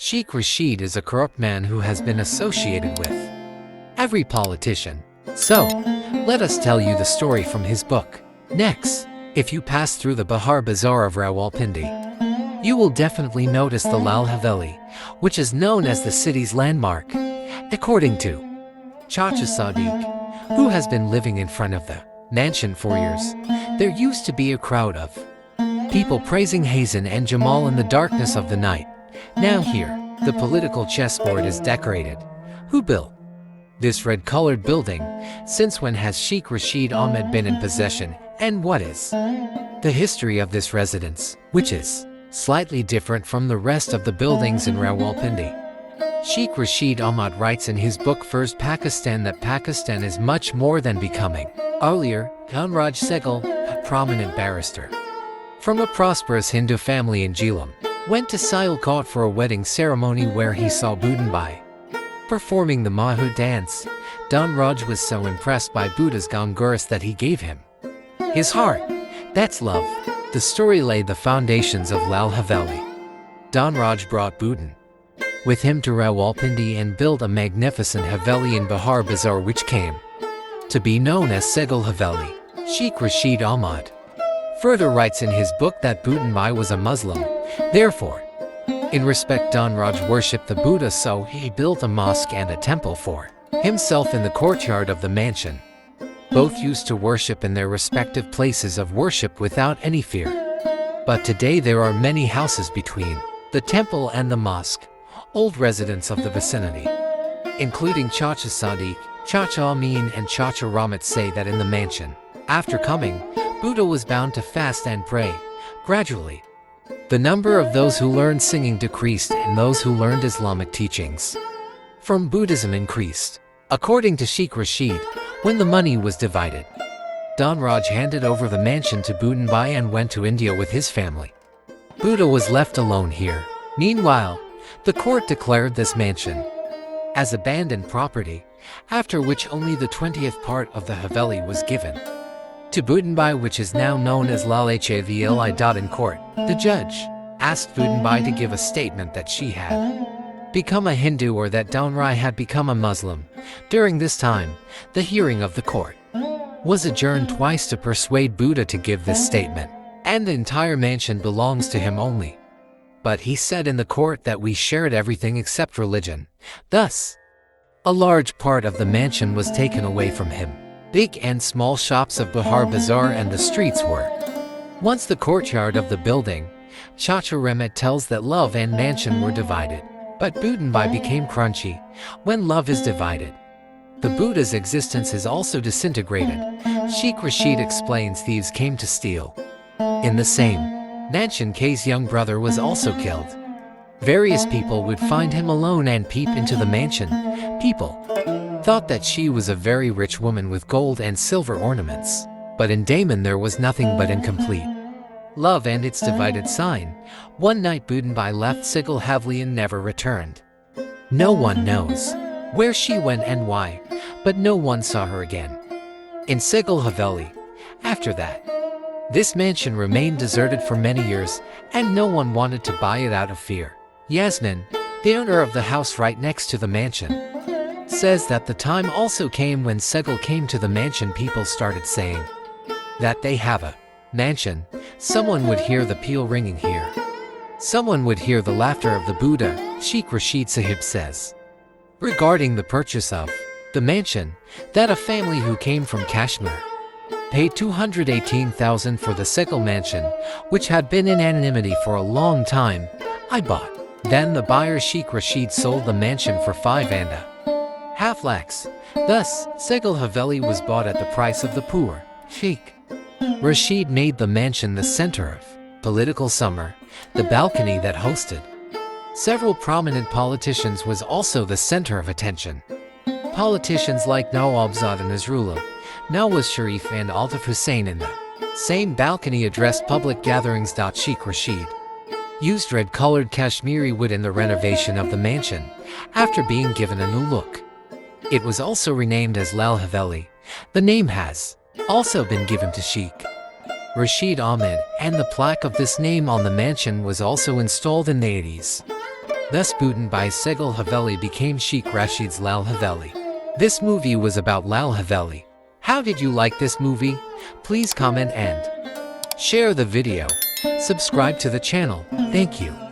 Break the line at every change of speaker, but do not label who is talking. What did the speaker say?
Sheikh Rasheed is a corrupt man who has been associated with every politician. So, let us tell you the story from his book. Next, if you pass through the Bahar Bazaar of Rawalpindi, you will definitely notice the Lal Haveli, which is known as the city's landmark. According to Chacha Sadiq, who has been living in front of the mansion for years, there used to be a crowd of people praising Hasan and Jamal in the darkness of the night. Now here, the political chessboard is decorated. Who built this red-colored building? Since when has Sheikh Rasheed Ahmed been in possession? And what is the history of this residence, which is slightly different from the rest of the buildings in Rawalpindi? Sheikh Rasheed Ahmed writes in his book First Pakistan that Pakistan is much more than becoming. Earlier, Dhanraj Sehgal, a prominent barrister from a prosperous Hindu family in Jhelum, went to Sialkot for a wedding ceremony where he saw Budinbai performing the Mahu dance. Dhanraj was so impressed by Buddha's Ganguras that he gave him his heart. That's love. The story laid the foundations of Lal Haveli. Dhanraj brought Budin with him to Rawalpindi and built a magnificent Haveli in Bahar Bazaar which came to be known as Sehgal Haveli. Sheikh Rasheed Ahmed further writes in his book that Budinbai was a Muslim. Therefore, in respect, Dhanraj worshipped the Buddha, so he built a mosque and a temple for himself in the courtyard of the mansion. Both used to worship in their respective places of worship without any fear. But today there are many houses between the temple and the mosque, old residents of the vicinity, including Chacha Sadiq, Chacha Amin and Chacha Ramat say that in the mansion, after coming, Buddha was bound to fast and pray. Gradually, the number of those who learned singing decreased and those who learned Islamic teachings from Buddhism increased. According to Sheikh Rasheed, when the money was divided, Dhanraj handed over the mansion to Budinbai and went to India with his family. Buddha was left alone here. Meanwhile, the court declared this mansion as abandoned property, after which only the 20th part of the Haveli was given to Budinbai, which is now known as Lal Haveli. In court, the judge asked Budinbai to give a statement that she had become a Hindu or that Dhanraj had become a Muslim. During this time, the hearing of the court was adjourned twice to persuade Buddha to give this statement, and the entire mansion belongs to him only. But he said in the court that we shared everything except religion. Thus, a large part of the mansion was taken away from him. Big and small shops of Bahar Bazaar and the streets were once the courtyard of the building. Chacha Remet tells that love and mansion were divided, but Budinbai became crunchy. When love is divided, the Buddha's existence is also disintegrated. Sheikh Rasheed explains thieves came to steal. In the same mansion, K's young brother was also killed. Various people would find him alone and peep into the mansion. People thought that she was a very rich woman with gold and silver ornaments, but in Daman there was nothing but incomplete love and its divided sign. One night Budinbai left Sehgal Haveli and never returned. No one knows where she went and why, but no one saw her again in Sehgal Haveli. After that, this mansion remained deserted for many years, and no one wanted to buy it out of fear. Yasmin, the owner of the house right next to the mansion, says that the time also came when Sehgal came to the mansion. People started saying that they have a mansion. Someone would hear the peal ringing here. Someone would hear the laughter of the Buddha. Sheikh Rasheed Sahib says regarding the purchase of the mansion that a family who came from Kashmir paid 218,000 for the Sehgal mansion, which had been in anonymity for a long time. I bought. Then the buyer Sheikh Rasheed sold the mansion for 5.5 lakhs. Thus, Sehgal Haveli was bought at the price of the poor. Sheikh Rasheed made the mansion the center of political summer. The balcony that hosted several prominent politicians was also the center of attention. Politicians like Nawabzad and Nasrullah, Nawaz Sharif and Altaf Hussain in the same balcony addressed public gatherings. Sheikh Rasheed used red-colored Kashmiri wood in the renovation of the mansion after being given a new look. It was also renamed as Lal Haveli. The name has also been given to Sheikh Rasheed Ahmed, and the plaque of this name on the mansion was also installed in the 80s. Thus Bhutan by Sheikh Haveli became Sheikh Rasheed's Lal Haveli. This movie was about Lal Haveli. How did you like this movie? Please comment and share the video. Subscribe to the channel. Thank you.